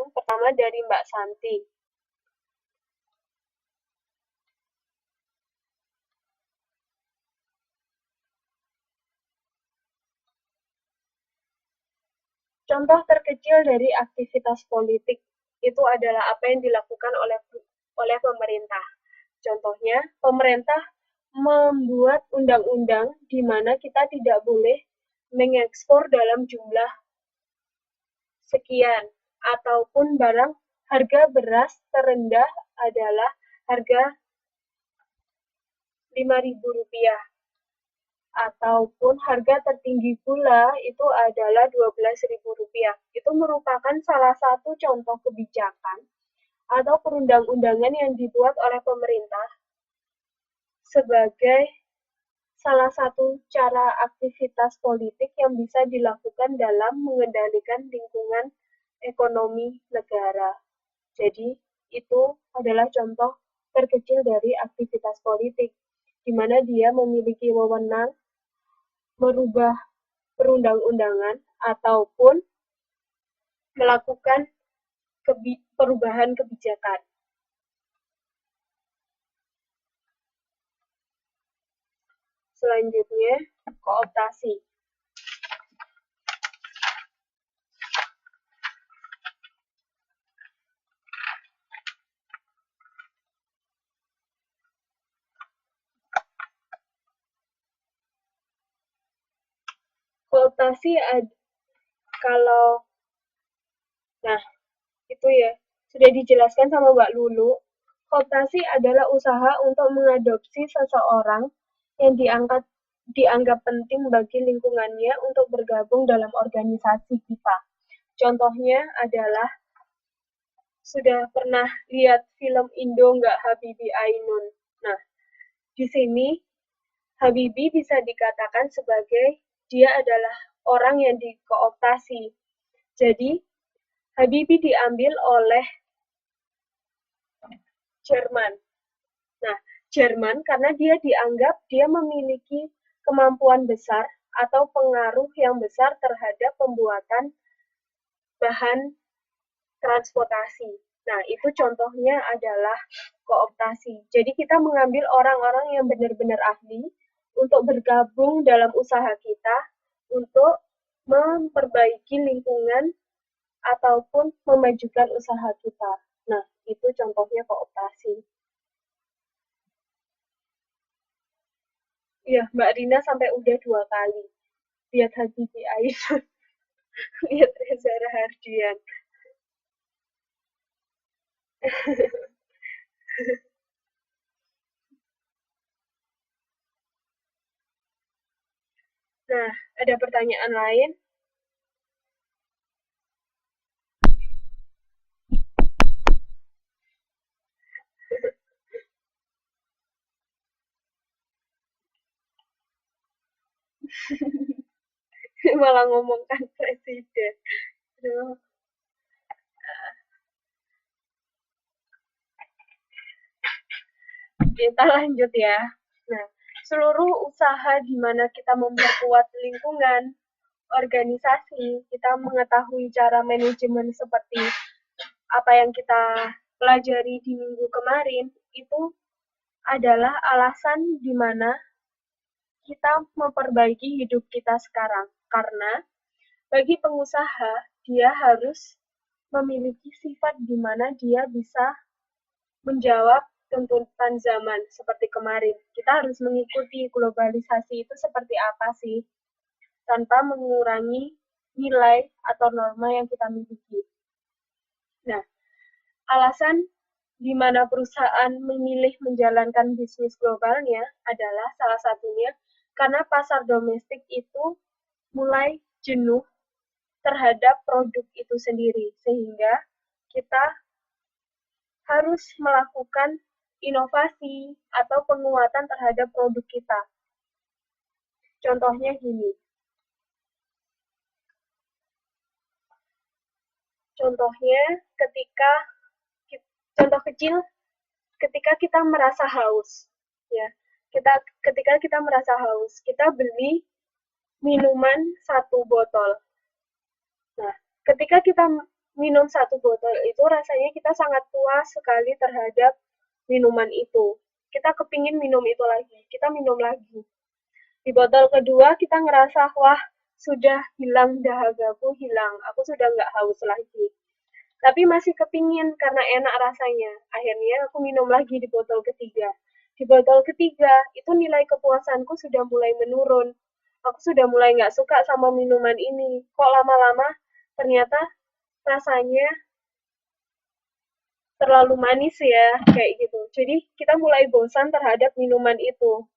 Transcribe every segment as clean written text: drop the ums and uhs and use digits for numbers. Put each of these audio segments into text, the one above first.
pertama dari Mbak Santi. Contoh terkecil dari aktivitas politik itu adalah apa yang dilakukan oleh pemerintah. Contohnya, pemerintah membuat undang-undang di mana kita tidak boleh mengekspor dalam jumlah sekian, ataupun barang harga beras terendah adalah harga Rp5.000, ataupun harga tertinggi gula itu adalah Rp12.000. Itu merupakan salah satu contoh kebijakan atau perundang-undangan yang dibuat oleh pemerintah sebagai salah satu cara aktivitas politik yang bisa dilakukan dalam mengendalikan lingkungan ekonomi negara. Jadi, itu adalah contoh terkecil dari aktivitas politik, di mana dia memiliki wewenang merubah perundang-undangan ataupun melakukan perubahan kebijakan. Selanjutnya, kooptasi. Kooptasi kalau nah itu ya sudah dijelaskan sama Mbak Lulu. Kooptasi adalah usaha untuk mengadopsi seseorang yang dianggap penting bagi lingkungannya untuk bergabung dalam organisasi kita. Contohnya adalah, sudah pernah lihat film Indo nggak, Habibie Ainun? Nah, di sini Habibie bisa dikatakan sebagai dia adalah orang yang dikooptasi. Jadi, Habibie diambil oleh Jerman. Nah, Jerman karena dia dianggap dia memiliki kemampuan besar atau pengaruh yang besar terhadap pembuatan bahan transportasi. Nah, itu contohnya adalah kooptasi. Jadi kita mengambil orang-orang yang benar-benar ahli untuk bergabung dalam usaha kita untuk memperbaiki lingkungan ataupun memajukan usaha kita. Nah, itu contohnya kooptasi. Iya, Mbak Rina sampai udah 2 kali lihat Habibie Ainun, lihat Reza Rahardian. Nah, ada pertanyaan lain? Malah ngomongkan presiden. Aduh. Kita lanjut ya. Nah, seluruh usaha di mana kita memperkuat lingkungan, organisasi, kita mengetahui cara manajemen seperti apa yang kita pelajari di minggu kemarin, itu adalah alasan di mana kita memperbaiki hidup kita sekarang. Karena bagi pengusaha, dia harus memiliki sifat di mana dia bisa menjawab tuntutan zaman seperti kemarin. Kita harus mengikuti globalisasi itu seperti apa sih, tanpa mengurangi nilai atau norma yang kita miliki. Nah, alasan di mana perusahaan memilih menjalankan bisnis globalnya adalah salah satunya karena pasar domestik itu mulai jenuh terhadap produk itu sendiri, sehingga kita harus melakukan inovasi atau penguatan terhadap produk kita. Contohnya gini. Contohnya ketika contoh kecil ketika kita merasa haus, ya. Ketika kita merasa haus, kita beli minuman 1 botol. Nah, ketika kita minum satu botol itu rasanya kita sangat puas sekali terhadap minuman itu. Kita kepingin minum itu lagi, kita minum lagi. Di botol kedua kita ngerasa, wah sudah hilang dahagaku, hilang, aku sudah nggak haus lagi. Tapi masih kepingin karena enak rasanya. Akhirnya aku minum lagi di botol ketiga. Di botol ketiga, itu nilai kepuasanku sudah mulai menurun. Aku sudah mulai nggak suka sama minuman ini. Kok lama-lama ternyata rasanya terlalu manis ya, kayak gitu. Jadi kita mulai bosan terhadap minuman itu.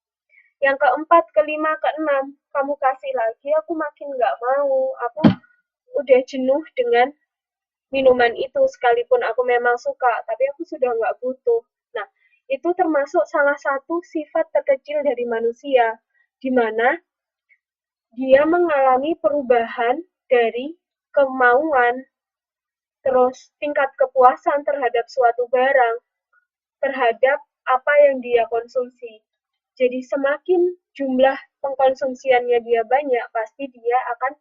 Yang keempat, kelima, keenam, kamu kasih lagi, aku makin nggak mau. Aku udah jenuh dengan minuman itu, sekalipun aku memang suka, tapi aku sudah nggak butuh. Nah, itu termasuk salah satu sifat terkecil dari manusia, di mana dia mengalami perubahan dari kemauan, terus tingkat kepuasan terhadap suatu barang, terhadap apa yang dia konsumsi. Jadi semakin jumlah pengkonsumsiannya dia banyak, pasti dia akan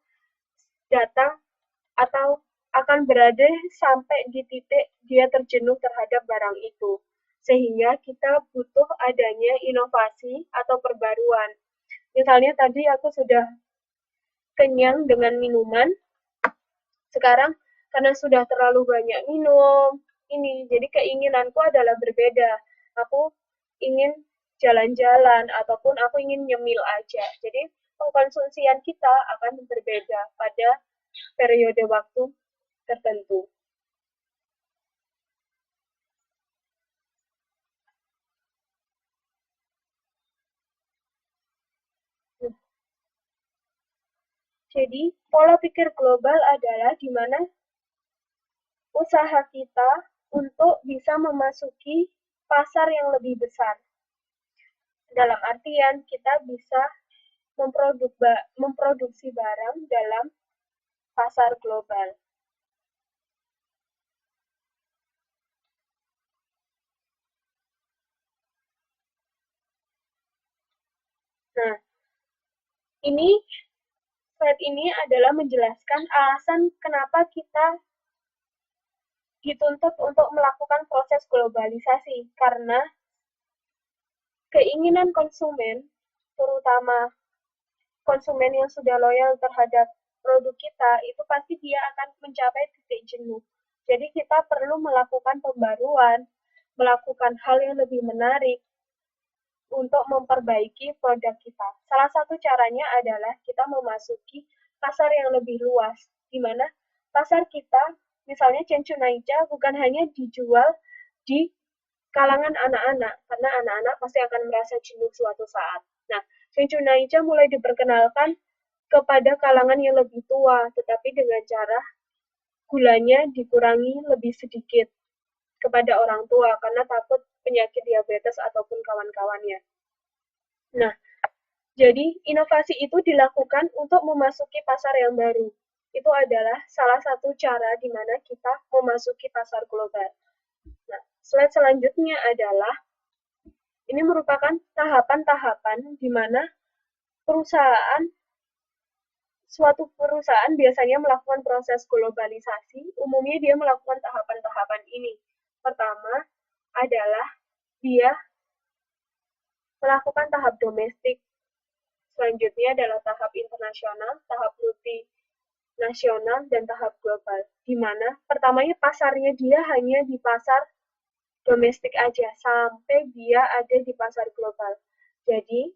datang atau akan berada sampai di titik dia terjenuh terhadap barang itu. Sehingga kita butuh adanya inovasi atau perbaruan. Misalnya tadi aku sudah kenyang dengan minuman, sekarang karena sudah terlalu banyak minum, jadi keinginanku adalah berbeda. Aku ingin jalan-jalan ataupun aku ingin nyemil aja. Jadi pengkonsumsian kita akan berbeda pada periode waktu tertentu. Jadi, pola pikir global adalah di mana usaha kita untuk bisa memasuki pasar yang lebih besar. Dalam artian, kita bisa memproduksi barang dalam pasar global. Nah, ini slide ini adalah menjelaskan alasan kenapa kita dituntut untuk melakukan proses globalisasi, karena keinginan konsumen, terutama konsumen yang sudah loyal terhadap produk kita, itu pasti dia akan mencapai titik jenuh. Jadi kita perlu melakukan pembaruan, melakukan hal yang lebih menarik untuk memperbaiki produk kita. Salah satu caranya adalah kita memasuki pasar yang lebih luas, di mana pasar kita, misalnya Cencunaica, bukan hanya dijual di kalangan anak-anak, karena anak-anak pasti akan merasa jenuh suatu saat. Nah, Cencunaica mulai diperkenalkan kepada kalangan yang lebih tua, tetapi dengan cara gulanya dikurangi lebih sedikit kepada orang tua karena takut penyakit diabetes ataupun kawan-kawannya. Nah, jadi inovasi itu dilakukan untuk memasuki pasar yang baru. Itu adalah salah satu cara di mana kita memasuki pasar global. Nah, slide selanjutnya adalah ini merupakan tahapan-tahapan di mana suatu perusahaan biasanya melakukan proses globalisasi. Umumnya dia melakukan tahapan-tahapan ini. Pertama adalah dia melakukan tahap domestik. Selanjutnya adalah tahap internasional, tahap multinasional, dan tahap global. Di mana pertamanya pasarnya dia hanya di pasar domestik aja sampai dia ada di pasar global. Jadi,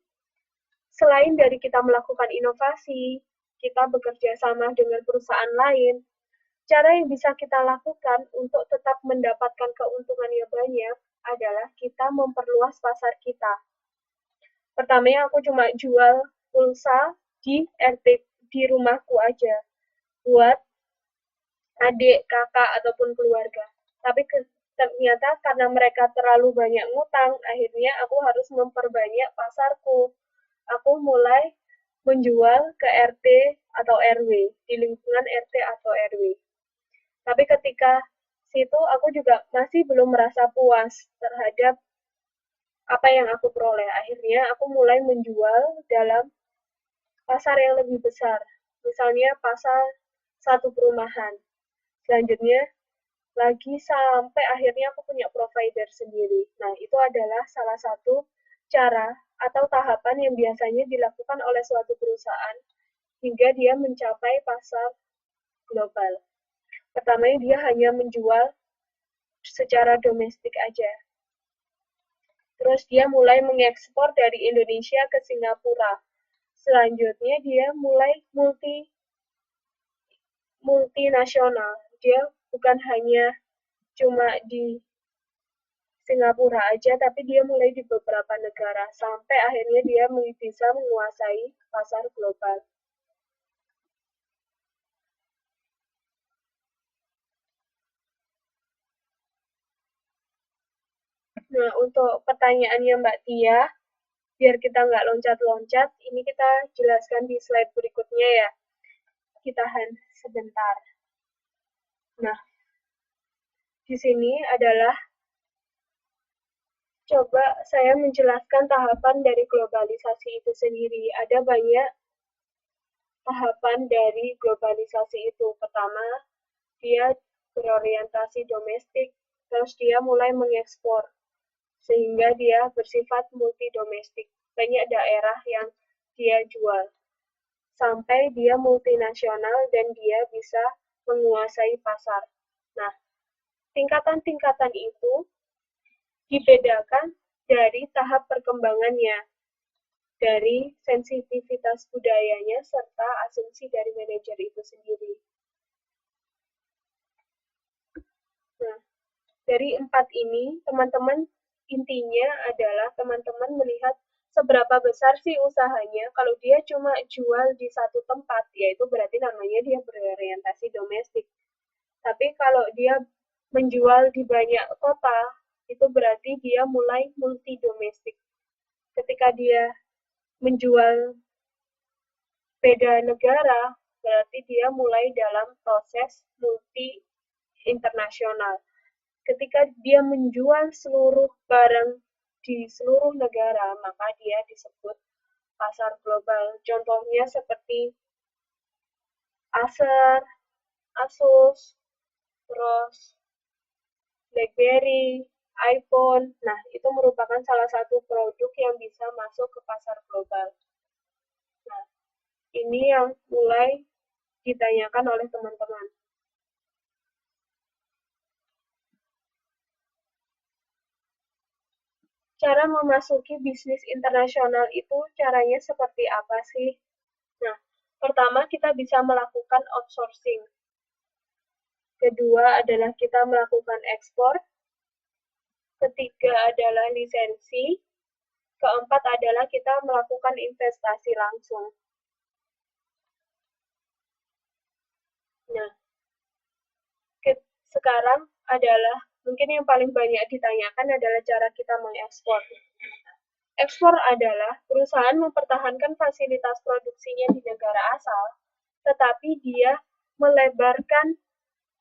selain dari kita melakukan inovasi, kita bekerja sama dengan perusahaan lain, cara yang bisa kita lakukan untuk tetap mendapatkan keuntungan yang banyak adalah kita memperluas pasar kita. Pertamanya aku cuma jual pulsa di RT di rumahku aja buat adik, kakak, ataupun keluarga. Tapi ternyata karena mereka terlalu banyak ngutang, akhirnya aku harus memperbanyak pasarku. Aku mulai menjual ke RT atau RW, di lingkungan RT atau RW. Tapi ketika situ aku juga masih belum merasa puas terhadap apa yang aku peroleh. Akhirnya aku mulai menjual dalam pasar yang lebih besar. Misalnya pasar satu perumahan. Selanjutnya lagi sampai akhirnya aku punya provider sendiri. Nah, itu adalah salah satu cara atau tahapan yang biasanya dilakukan oleh suatu perusahaan hingga dia mencapai pasar global. Pertamanya dia hanya menjual secara domestik aja. Terus dia mulai mengekspor dari Indonesia ke Singapura. Selanjutnya dia mulai multinasional. Dia bukan hanya cuma di Singapura aja, tapi dia mulai di beberapa negara sampai akhirnya dia bisa menguasai pasar global. Nah, untuk pertanyaannya Mbak Tia, biar kita nggak loncat-loncat, ini kita jelaskan di slide berikutnya ya. Kita sebentar. Nah, di sini adalah coba saya menjelaskan tahapan dari globalisasi itu sendiri. Ada banyak tahapan dari globalisasi itu. Pertama, dia berorientasi domestik, terus dia mulai mengekspor, sehingga dia bersifat multi domestik. Banyak daerah yang dia jual, sampai dia multinasional dan dia bisa menguasai pasar. Nah, tingkatan-tingkatan itu dibedakan dari tahap perkembangannya, dari sensitivitas budayanya, serta asumsi dari manajer itu sendiri. Nah, dari 4 ini, teman-teman intinya adalah teman-teman melihat seberapa besar sih usahanya. Kalau dia cuma jual di satu tempat, yaitu berarti namanya dia berorientasi domestik. Tapi kalau dia menjual di banyak kota, itu berarti dia mulai multi domestik. Ketika dia menjual beda negara, berarti dia mulai dalam proses multi internasional. Ketika dia menjual seluruh barang di seluruh negara, maka dia disebut pasar global. Contohnya seperti Acer, Asus, terus BlackBerry, iPhone. Nah, itu merupakan salah satu produk yang bisa masuk ke pasar global. Nah, ini yang mulai ditanyakan oleh teman-teman. Cara memasuki bisnis internasional itu caranya seperti apa sih? Nah, pertama kita bisa melakukan outsourcing. Kedua adalah kita melakukan ekspor. Ketiga adalah lisensi. Keempat adalah kita melakukan investasi langsung. Nah, sekarang adalah mungkin yang paling banyak ditanyakan adalah cara kita mengekspor. Ekspor adalah perusahaan mempertahankan fasilitas produksinya di negara asal, tetapi dia melebarkan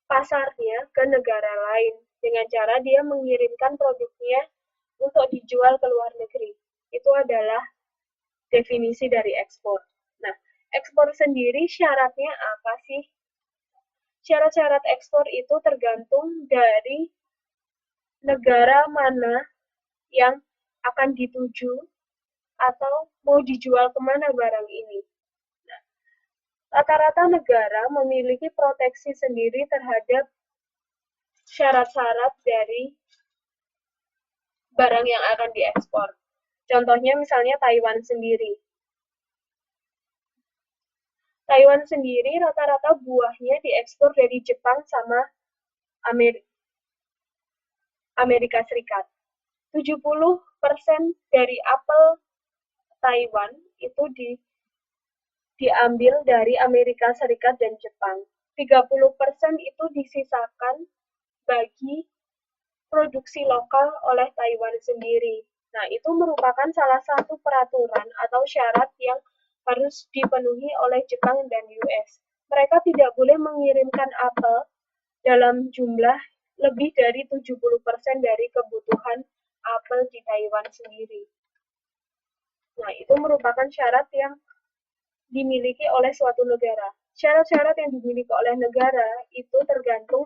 pasarnya ke negara lain dengan cara dia mengirimkan produknya untuk dijual ke luar negeri. Itu adalah definisi dari ekspor. Nah, ekspor sendiri syaratnya apa sih? Syarat-syarat ekspor itu tergantung dari negara mana yang akan dituju atau mau dijual kemana barang ini. Nah, rata-rata negara memiliki proteksi sendiri terhadap syarat-syarat dari barang yang akan diekspor. Contohnya misalnya Taiwan sendiri. Taiwan sendiri rata-rata buahnya diekspor dari Jepang sama Amerika Serikat. 70% dari apel Taiwan itu diambil dari Amerika Serikat dan Jepang. 30% itu disisakan bagi produksi lokal oleh Taiwan sendiri. Nah, itu merupakan salah satu peraturan atau syarat yang harus dipenuhi oleh Jepang dan US. Mereka tidak boleh mengirimkan apel dalam jumlah lebih dari 70% dari kebutuhan apel di Taiwan sendiri. Nah, itu merupakan syarat yang dimiliki oleh suatu negara. syarat-syarat yang dimiliki oleh negara itu tergantung